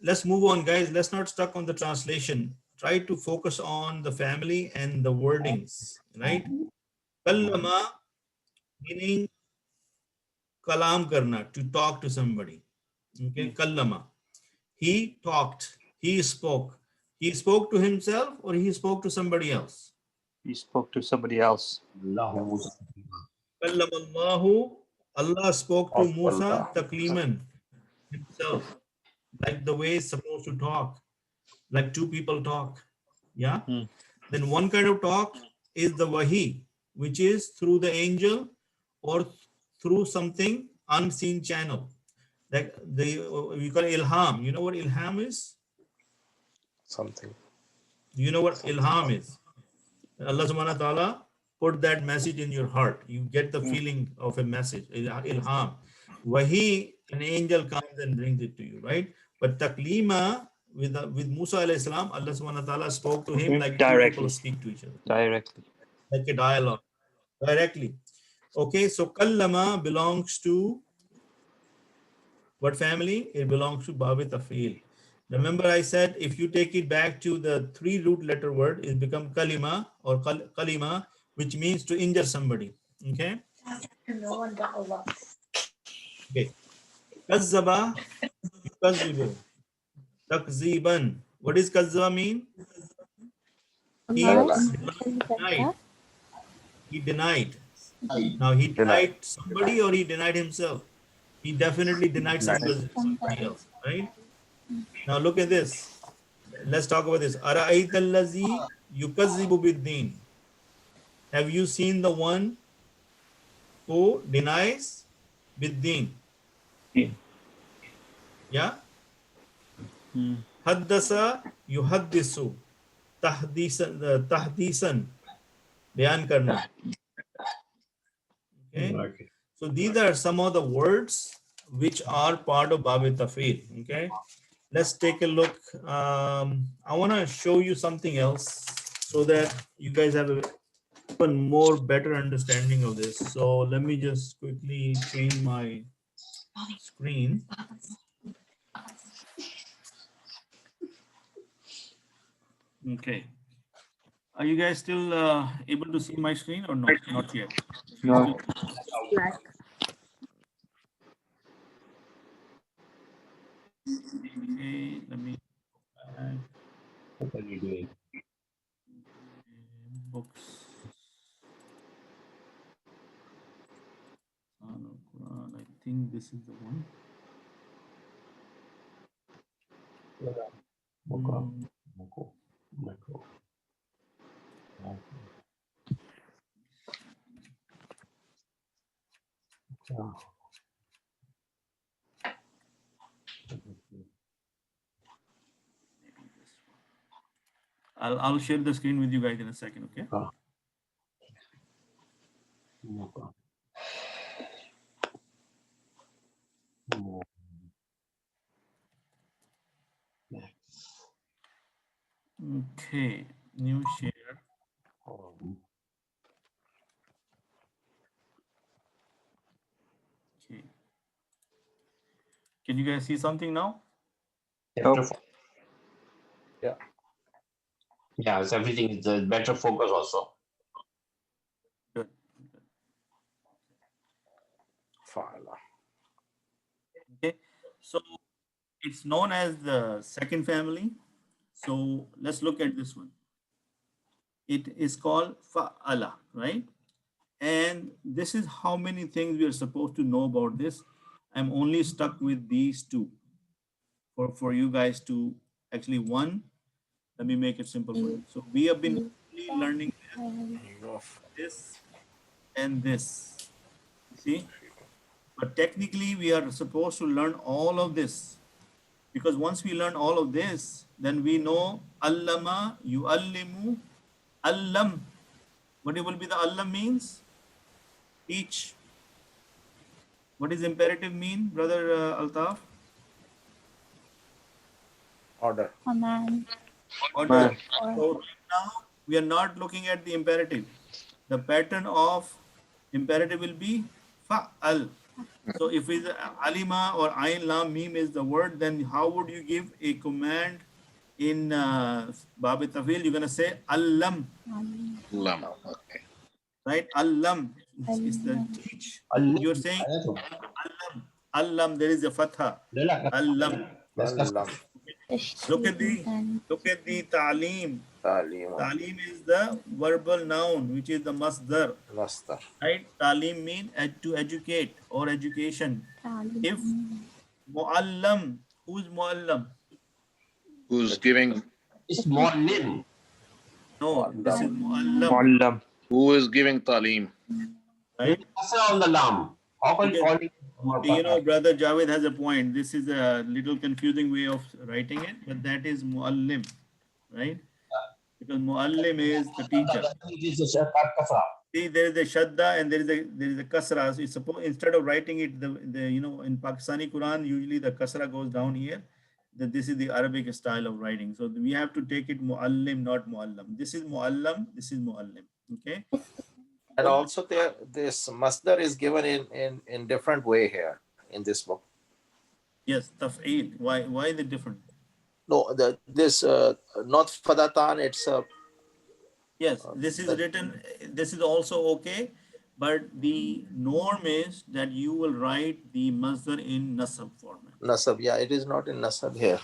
Let's move on, guys. Let's not stuck on the translation. Try to focus on the family and the wordings. Right? Kallama meaning kalam karna, to talk to somebody. Okay, kallama. He talked, he spoke. He spoke to himself or he spoke to somebody else? He spoke to somebody else. Kallamallahu, Allah spoke to Musa takliman, himself, like the way it's supposed to talk, like two people talk. Yeah. Then one kind of talk is the wahi, which is through the angel or through something unseen channel. Like we call it ilham. You know what ilham is? Something. Do you know what ilham is? Allah subhanahu wa ta'ala put that message in your heart. You get the feeling of a message, ilham. Wahi, an angel comes and brings it to you, right? But taklima, with Musa alayhi salam, Allah subhanahu wa ta'ala spoke to him like two people speak to each other. Directly. Like a dialogue. Directly. Okay, so kallama belongs to what family? It belongs to Baab-e-Tafeel. Remember I said if you take it back to the 3 root letter word, it becomes kalima or kalima, which means to injure somebody. Okay? Okay. Kazzaba, yukazzibu. Takziban. What does kazzaba mean? He denied. He denied. Now he denied somebody or he denied himself? He definitely denied somebody else, right? Now look at this. Let's talk about this. Ara'ayta allazi yukazzibu bid-din. Have you seen the one who denies bid-din? Yeah? Haddasa yuhaddisu. Tahdisan. Bayan karna. Okay? So these are some of the words which are part of Baab-e-Tafeel. Okay? Let's take a look. I want to show you something else so that you guys have a even more better understanding of this. So let me just quickly change my screen. Okay. Are you guys still able to see my screen or no? Not yet. No. Black. Okay, let me go back. What are you doing? Books. Quran. I think this is the one. Moko. Moko. Moko. I'll share the screen with you guys in a second, okay? Moko. Okay, new share. Okay. Can you guys see something now? Nope. Yeah. Yeah, it's everything is better focus also. Good. Fa'ala. Okay, so it's known as the second family. So let's look at this one. It is called fa'ala, right? And this is how many things we are supposed to know about this. I'm only stuck with these two for you guys to actually one. Let me make it simple for you. So we have been only learning this and this. You see? But technically we are supposed to learn all of this. Because once we learn all of this, then we know allama, yu'allimu, allam. What will be the allam means? Teach. What does imperative mean, brother Altaf? Order. Command. Order. So right now we are not looking at the imperative. The pattern of imperative will be fa'al. So if it's alima or ayn lam mim is the word, then how would you give a command in Baab-e-Tafeel? You're going to say allam, Lam. Okay. right? Allam. It's the teach. You're saying allam. Allam. There is a fatha. Allam. Allam. Look at the ta'lim. Ta'lim. Ta'lim is the verbal noun, which is the masdar. Masdar. Right? Ta'lim means to educate or education. If mu'allam, who's mu'allam? Who's giving? It's mu'allim. No, this is mu'allam. Muallam. Who is giving talim? Right? On the lam. How can you call it? Okay, you know, brother Javed has a point. This is a little confusing way of writing it, but that is mu'allim, right? Because mu'allim is the teacher. See, there is a shadda and there is a kasra. So it's supposed, instead of writing it the you know, in Pakistani Quran usually the kasra goes down here. That this is the Arabic style of writing. So we have to take it mu'allim, not mu'allam. This is mu'allam. This is mu'allim. Okay. And also there, this masdar is given in different way here in this book. Yes, taf'il. Why is it different? No, this not fadatan. It's Yes, this is written. This is also okay, but the norm is that you will write the masdar in nasab format. nasab. Yeah, it is not in nasab here.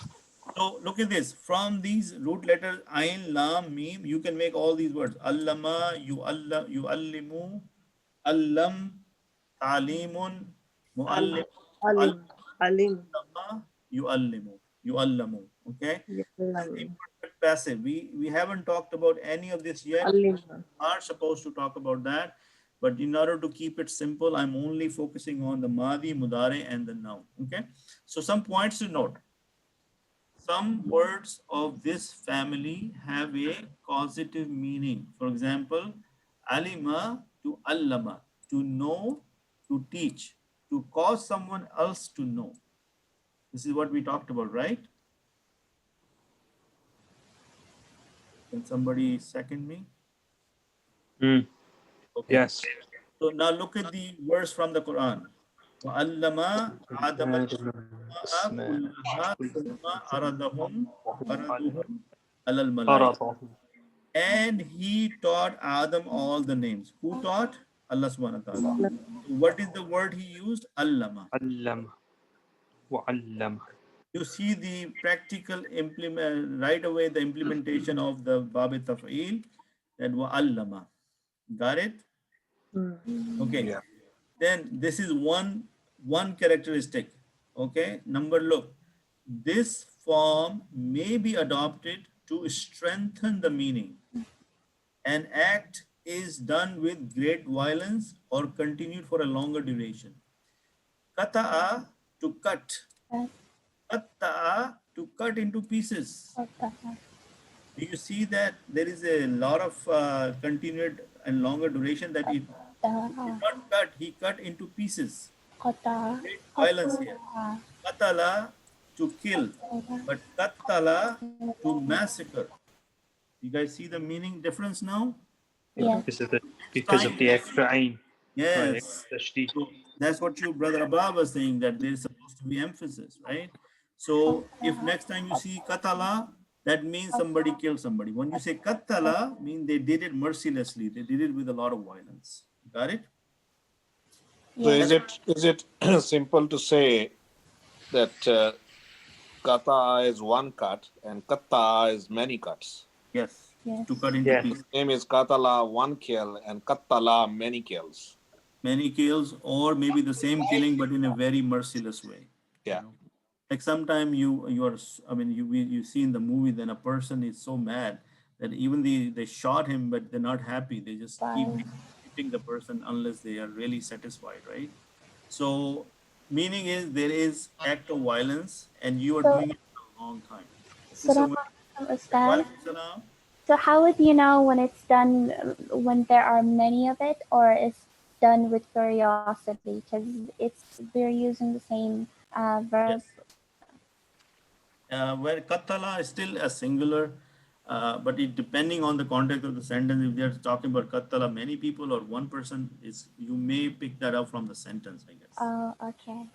So look at this. From these root letters ayn, lam, mim, you can make all these words. Allama, yu'allimu, allam, ta'limun, mu'allim, Alim. Alim. allama, yu'allamu. Okay? Imperfect passive. We haven't talked about any of this yet. Alim. We are supposed to talk about that. But in order to keep it simple, I'm only focusing on the madi, mudare, and the noun. Okay? So some points to note. Some words of this family have a causative meaning. For example, alima to allama, to know, to teach, to cause someone else to know. This is what we talked about, right? Can somebody second me? Mm. Okay. Yes. So now look at the verse from the Quran. وَعَلَّمَا آدَمَ الْأَسْمَاءَ كُلَّهَا ثُمَّ عَرَضَهُمْ عَلَى الْمَلَائِكَةِ. And he taught Adam all the names. Who taught? Allah subhanahu wa ta'ala. So what is the word he used? Allama. Allam. Wa'allam. you see the practical implement right away, the implementation of the Baab-e-Tafeel, that wa'allama. Got it? Okay. Yeah. Then this is one characteristic. Okay. Number, look, this form may be adopted to strengthen the meaning. An act is done with great violence or continued for a longer duration. Kata'a, to cut. Qatta'a, to cut into pieces. Do you see that there is a lot of continued and longer duration that it did not cut, he cut into pieces. Great violence here. Qatala, to kill, but qattala, to massacre. You guys see the meaning difference now? Yes. Because of the extra ain. Yes. Tashdid. So that's what your brother Abba was saying, that there is supposed to be emphasis, right? So if next time you see katala, that means somebody killed somebody. When you say katala, mean they did it mercilessly. They did it with a lot of violence. Got it? So Yes. is it simple to say that kata is one cut and katta is many cuts? Yes. Yes. To cut into Yeah. pieces. Name is katala one kill and kattala many kills. Many kills, or maybe the same killing, but in a very merciless way. Yeah. Like sometime you are, I mean, you see in the movie, then a person is so mad that even they shot him, but they're not happy. They just keep hitting the person unless they are really satisfied, right? So meaning is there is act of violence and you are So, doing it for a long time. This is Salam when, alaikum, Ustaz. Walaikum salam. So how would you know when it's done, when there are many of it, or it's done with curiosity? Because we're using the same verb. Yes. Where katala is still a singular, but it depending on the context of the sentence. If they're talking about katala, many people or one person, is you may pick that up from the sentence, I guess. Oh, okay.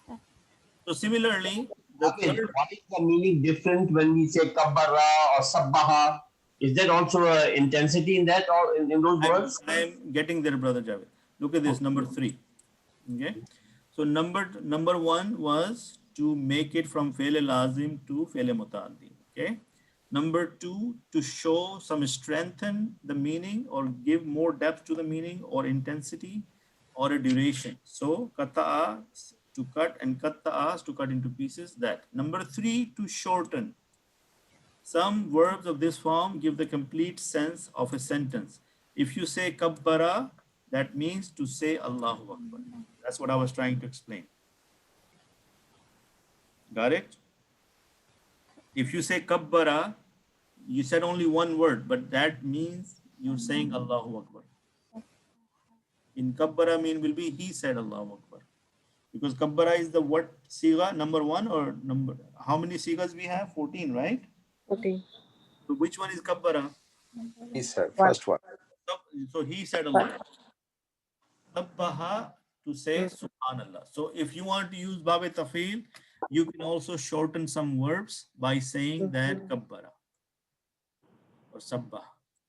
So similarly, the Okay, third, what is the meaning different when we say kabbara or sabbaha? Is there also a intensity in that or in those words? I'm getting there, brother Javed. Look at this, number 3. Okay, so number 1 was to make it from fail lazim to fail mutaaddi. Okay, number 2, to show some strengthen the meaning or give more depth to the meaning or intensity or a duration. So kata'a, to cut, and katta'as, to cut into pieces. That number 3, to shorten. Some verbs of this form give the complete sense of a sentence. If you say kabbara, that means to say Allahu Akbar. That's what I was trying to explain. Got it? If you say kabbara, you said only one word, but that means you're saying Allahu Akbar. In kabbara mean will be he said Allahu Akbar. Because kabbara is the what siga, number 1 or number, how many sigas we have? 14, right? Okay. So which one is kabbara? He said One. first one. So he said Allah. Sabbaha, to say Subhanallah. So if you want to use Baab-e-Tafeel, you can also shorten some verbs by saying that kabbara or sabbaha.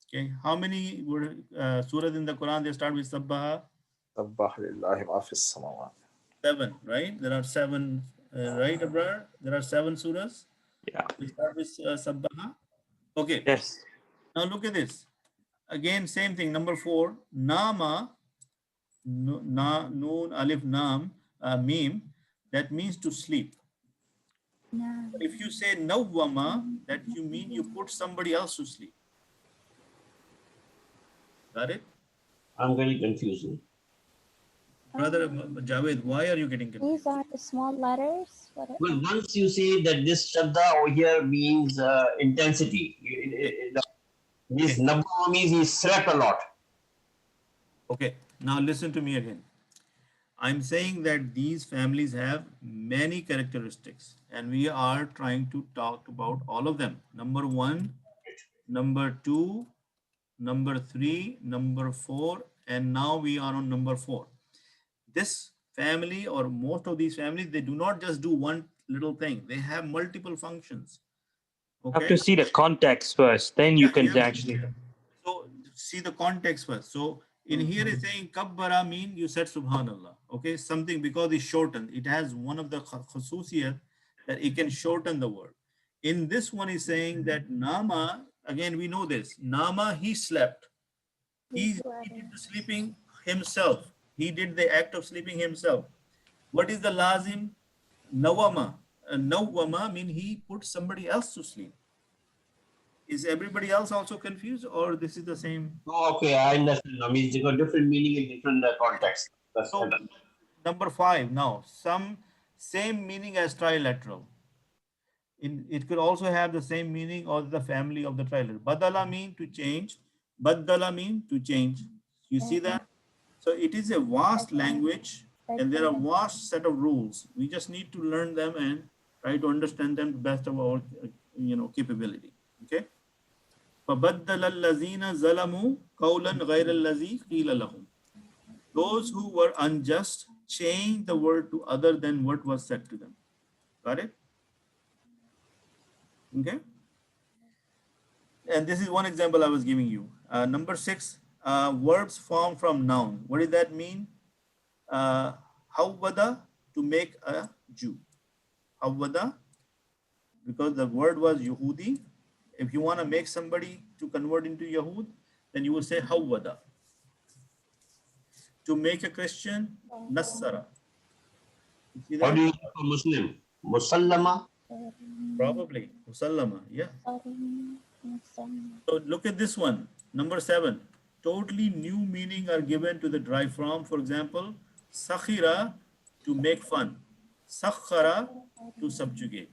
Okay, how many surahs in the Quran they start with sabbaha? Sabbah lillahi ma fis samawat. 7, right? There are 7, right, Abrar? There are 7 surahs. Yeah. We start with sabbaha. Okay, Yes. now look at this. Again, same thing. Number 4, nama, noon, alif, nam, mim, that means to sleep. If you say nawwama, that you mean you put somebody else to sleep. Got it? I'm very confused. Brother Javed, why are you getting confused? These are the small letters. What are, Well, once you say that this shadda over here means intensity, this number means he slept a lot. Okay, now listen to me again. I'm saying that these families have many characteristics and we are trying to talk about all of them. Number 1, number 2, number 3, number 4, and now we are on number 4. This family or most of these families, they do not just do one little thing. They have multiple functions. You have Okay. to see the context first, then you can Yeah. actually. So see the context first. So in here is saying kabbara mean you said subhanallah. Okay, something because it's shortened. It has one of the khususiyat that it can shorten the word. In this one, is saying that Nama, again, we know this. Nama, he slept. He did the sleeping himself. He did the act of sleeping himself. What is the lazim? Nawama. Nawama mean he put somebody else to sleep. Is everybody else also confused, or this is the same? Oh, okay, I understand. I mean, it's got different meaning in different contexts. That's So number 5 now, some same meaning as trilateral. It could also have the same meaning or the family of the trilateral. Badala mean to change. Badala mean to change. You see that? So it is a vast language and there are vast set of rules. We just need to learn them and try to understand them to the best of our capability. Okay. فَبَدَّلَ الَّذِينَ ظَلَمُوا قَوْلًا غَيْرَ الَّذِي قِيلَ لَهُمْ. Those who were unjust changed the word to other than what was said to them. Got it? Okay. And this is one example I was giving you. Number 6, verbs formed from noun. What does that mean? Hawwada, to make a Jew. Hawwada, because the word was Yehudi. If you want to make somebody to convert into Yahud, then you will say Hawwada. To make a Christian, Nassara. You see how that? do you say for Muslim? Musallama? Probably. Musallama, yeah. So look at this one. Number 7. Totally new meaning are given to the derive from. For example, sakhira, to make fun. Sakhara, to subjugate.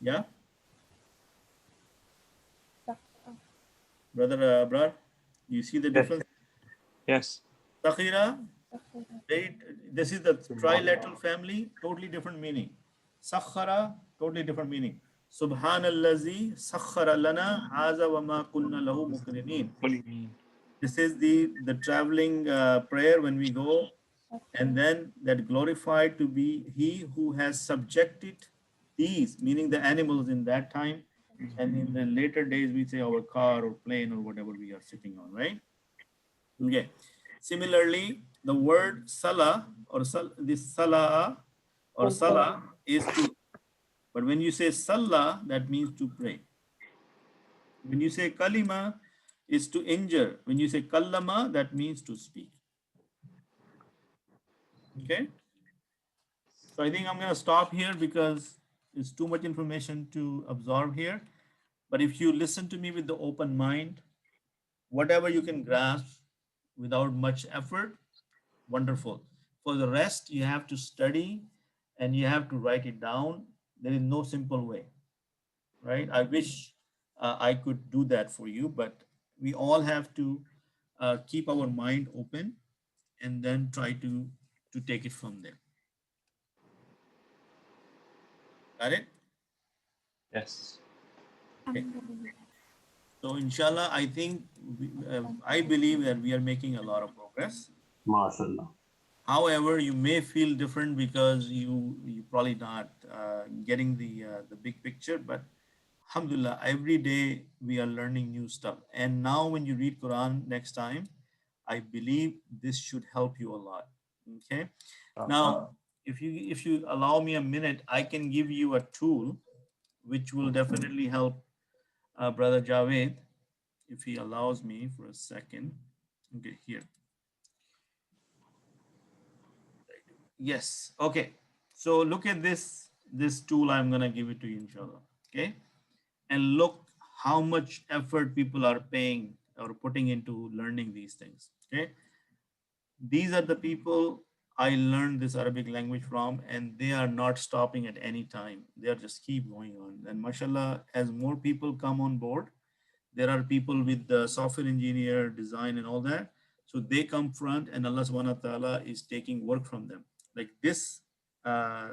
Yeah? Brother Brad, you see the difference? Yes. Sakhira, this is the trilateral family, totally different meaning. Sakhara, totally different meaning. Subhanallazi sakhara lana haza wa ma kunna lahu muqrinin. What do you mean? This is the traveling prayer when we go, and then that glorified to be he who has subjected these, meaning the animals in that time, and in the later days we say our car or plane or whatever we are sitting on, right? Okay. Similarly, the word salah or this salah or salah is to, but when you say salah, that means to pray. When you say kalima, is to injure. When you say kallama, that means to speak. Okay. So I think I'm going to stop here because it's too much information to absorb here. But if you listen to me with the open mind, whatever you can grasp without much effort, wonderful. For the rest, you have to study and you have to write it down. There is no simple way, right? I wish I could do that for you, but we all have to keep our mind open and then try to take it from there. Got it? Yes. Okay. So inshallah, I think I believe that we are making a lot of progress. MashaAllah. However, you may feel different because you probably not getting the big picture, but alhamdulillah, every day we are learning new stuff. And now when you read Quran next time, I believe this should help you a lot. Okay. Now, if you allow me a minute, I can give you a tool which will definitely help Brother Javed, if he allows me for a second. Okay, here. Yes. Okay. So look at this tool. I'm gonna give it to you, inshallah. Okay. And look how much effort people are paying or putting into learning these things. Okay. These are the people I learned this Arabic language from, and they are not stopping at any time. They are just keep going on. And mashallah, as more people come on board, there are people with the software engineer, design, and all that. So they come front, and Allah subhanahu wa ta'ala is taking work from them. Like this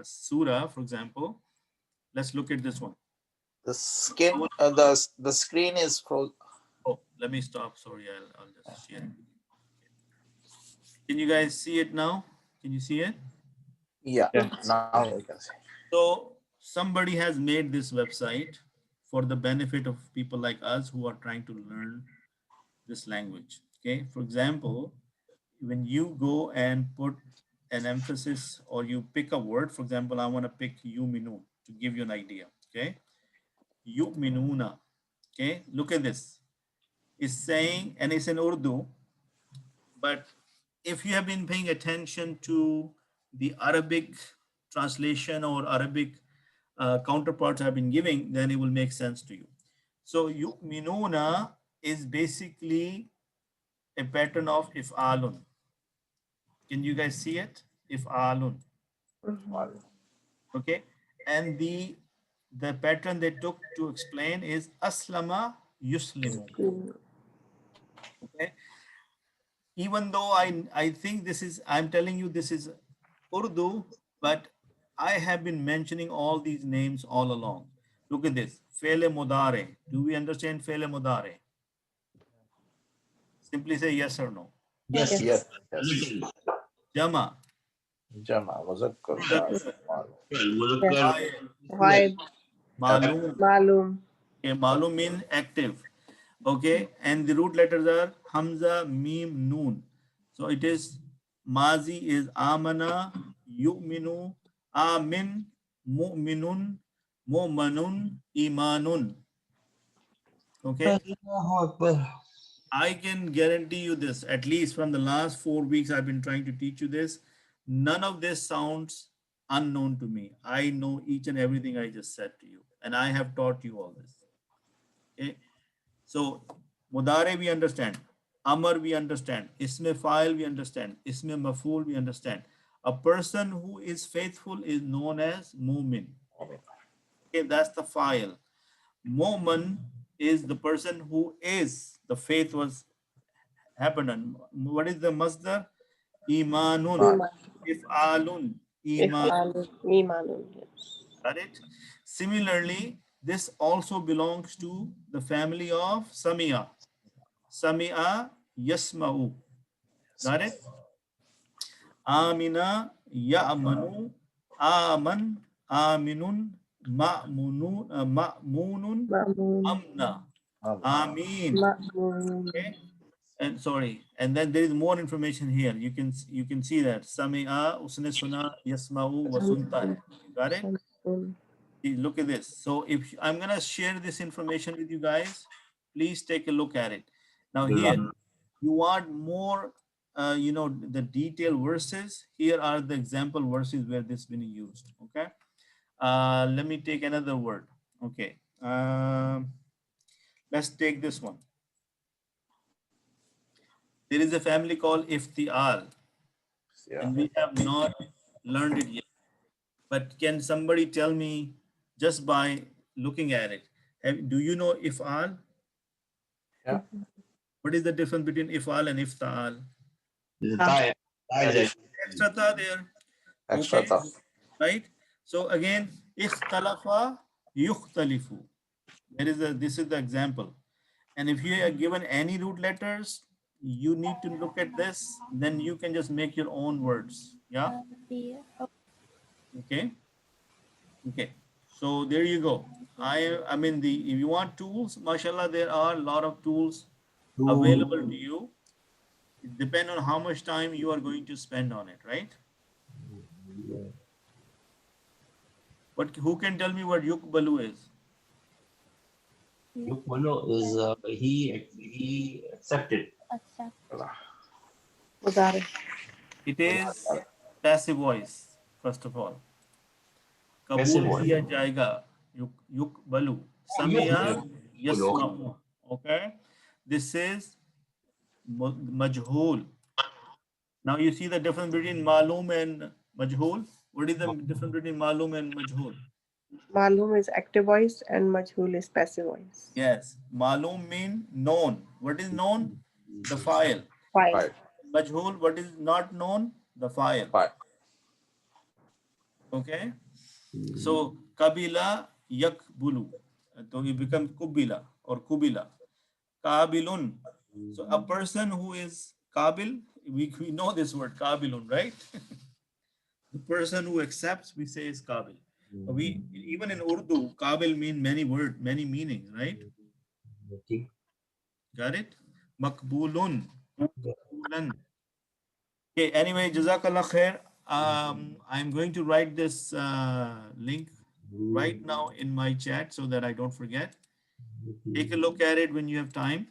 surah, for example, let's look at this one. The skin, the screen is frozen. Oh, let me stop. Sorry, I'll just share it. Can you guys see it now? Can you see it? Yeah, Yes. now we can see. So somebody has made this website for the benefit of people like us who are trying to learn this language. Okay. For example, when you go and put an emphasis or you pick a word. For example, I want to pick yuminu to give you an idea. Okay, yuminuna. Okay, look at this. It's saying, and it's in Urdu, but if you have been paying attention to the Arabic translation or Arabic counterparts I've been giving, then it will make sense to you. So yu'minuna is basically a pattern of if'alun. Can you guys see it? If'alun. Mhm. Okay. And the pattern they took to explain is aslama yuslimu. Okay. Even though I think this is, I'm telling you this is Urdu, but I have been mentioning all these names all along. Look at this. Fele mudare. Do we understand fele mudare? Simply say yes or no. Yes. Yes. A Yes. little. Jama. Jama. Muzakkar. Muzakkar. Well, Yes. Muzakkar, Fa'il. Why? Malum. Malum. Okay, malum mean active. Okay, and the root letters are Hamza, Mim, Noon. So it is Mazi is Amana, Yu'minu, Amin, Mu'minun, Mu'manun, Imanun. Okay, Allahu Akbar. I can guarantee you this, at least from the last 4 weeks I've been trying to teach you this. None of this sounds unknown to me. I know each and everything I just said to you, and I have taught you all this. Okay. So Mudare we understand, Amar we understand, Isme Fa'il we understand, Isme Maf'ul we understand. A person who is faithful is known as Mu'min. Okay, that's the Fa'il. Mu'min is the person who is, the faith was happened. And what is the Masdar? Imanun. Iman. If'alun. Iman. If'alun. Imanun. Yes. Got it? Similarly, this also belongs to the family of Samia. Sami'a yasma'u. Got it? Amina ya'manu. Aman. Aminun. Ma'munun. Ma'munun. Ma'mun. Amna. Amin. Amin. Ma'mun. Okay. And sorry, and then there is more information here. You can see that Sami'a usne suna yasma'u wa sunta hai. Got it? Samsun. Look at this. So if I'm gonna share this information with you guys, please take a look at it. Now here, you want more, the detailed verses. Here are the example verses where this been used. Okay. Let me take another word. Okay. Let's take this one. There is a family called Iftial, Yeah. and we have not learned it yet. But can somebody tell me just by looking at it? Do you know If'al? Yeah. What is the difference between If'al and Ifta'al? The tie. Extra ta there. Extra Okay. tough. Right? So again, ikhtalafa yukhtalifu. This is the example. And if you are given any root letters, you need to look at this, then you can just make your own words. Yeah. Okay. Okay. So there you go. I mean if you want tools, mashallah, there are a lot of tools available to you. It depends on how much time you are going to spend on it, right? But who can tell me what yukbalu is? Yukmanu is he accepted. Accept. Mudare. It is passive voice, first of all. Passive Kabul voice. kiya jayega. Yukbalu. Samiya yasma'u. Okay. This is majhul. Now you see the difference between malum and majhul. What is the difference between malum and majhul? Malum is active voice and Majhul is passive voice. Yes. Malum mean known. What is known? The file. File. Five. Majhul, what is not known? The file. Five. Okay. So kabila yakbulu. So it becomes kubila or kubila. Kabilun. So a person who is kabil, we know this word kabilun, right? The person who accepts, we say is kabil. We even in Urdu, kabil mean many words, many meanings, right? Got it? Makbulun. Makbulan. Okay, anyway, Jazakallah khair. I'm going to write this link right now in my chat so that I don't forget. Take a look at it when you have time.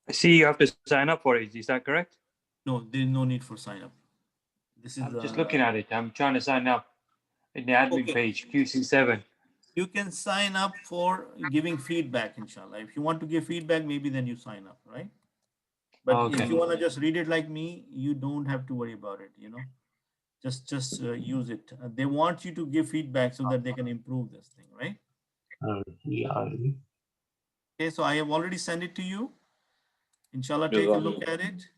I see you have to sign up for it. Is that correct? No, there is no need for sign up. This is I'm just looking at it. I'm trying to sign up in the admin okay. page, QC7. You can sign up for giving feedback, inshallah. If you want to give feedback, maybe then you sign up, right? But Okay. if you want to just read it like me, you don't have to worry about it, you know. Just use it. They want you to give feedback so that they can improve this thing, right? Okay, so I have already sent it to you. Inshallah, take a look at it.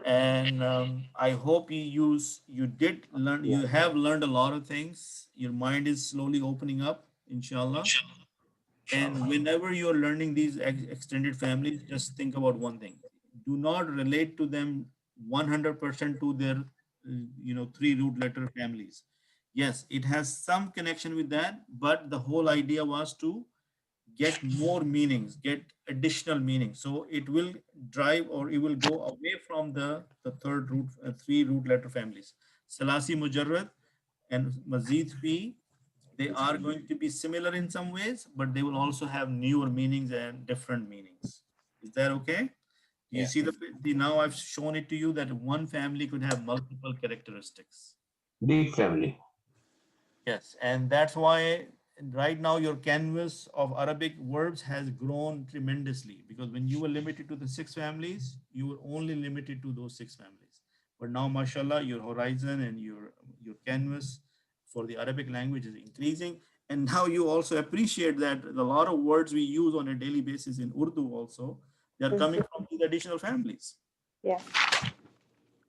And I hope you have learned a lot of things. Your mind is slowly opening up, inshallah. And whenever you're learning these extended families, just think about one thing. Do not relate to them 100% to their, three root letter families. Yes, it has some connection with that, but the whole idea was to get more meanings, get additional meanings. So it will drive or it will go away from the third root, three root letter families. Salasi Mujarrad and Mazid Fi, they are going to be similar in some ways, but they will also have newer meanings and different meanings. Is that okay? You see now I've shown it to you that one family could have multiple characteristics. Deep family. Yes, and that's why right now your canvas of Arabic verbs has grown tremendously, because when you were limited to the 6 families, you were only limited to those 6 families. But now, mashallah, your horizon and your canvas for the Arabic language is increasing. And now you also appreciate that a lot of words we use on a daily basis in Urdu also, they are coming from these additional families. Yeah.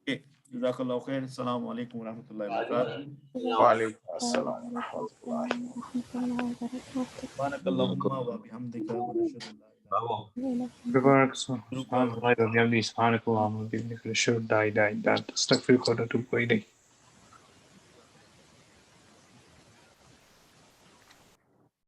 Okay. Jazakallah khair. Assalamu alaikum wa rahmatullahi wa barakatuh. Walaikum assalam wa rahmatullahi. سبحانك اللهم وبحمدك ونشهد أن لا إله سبحانك اللهم وبحمدك نشهد أن لا إله إلا أنت نستغفرك ونتوب إليك.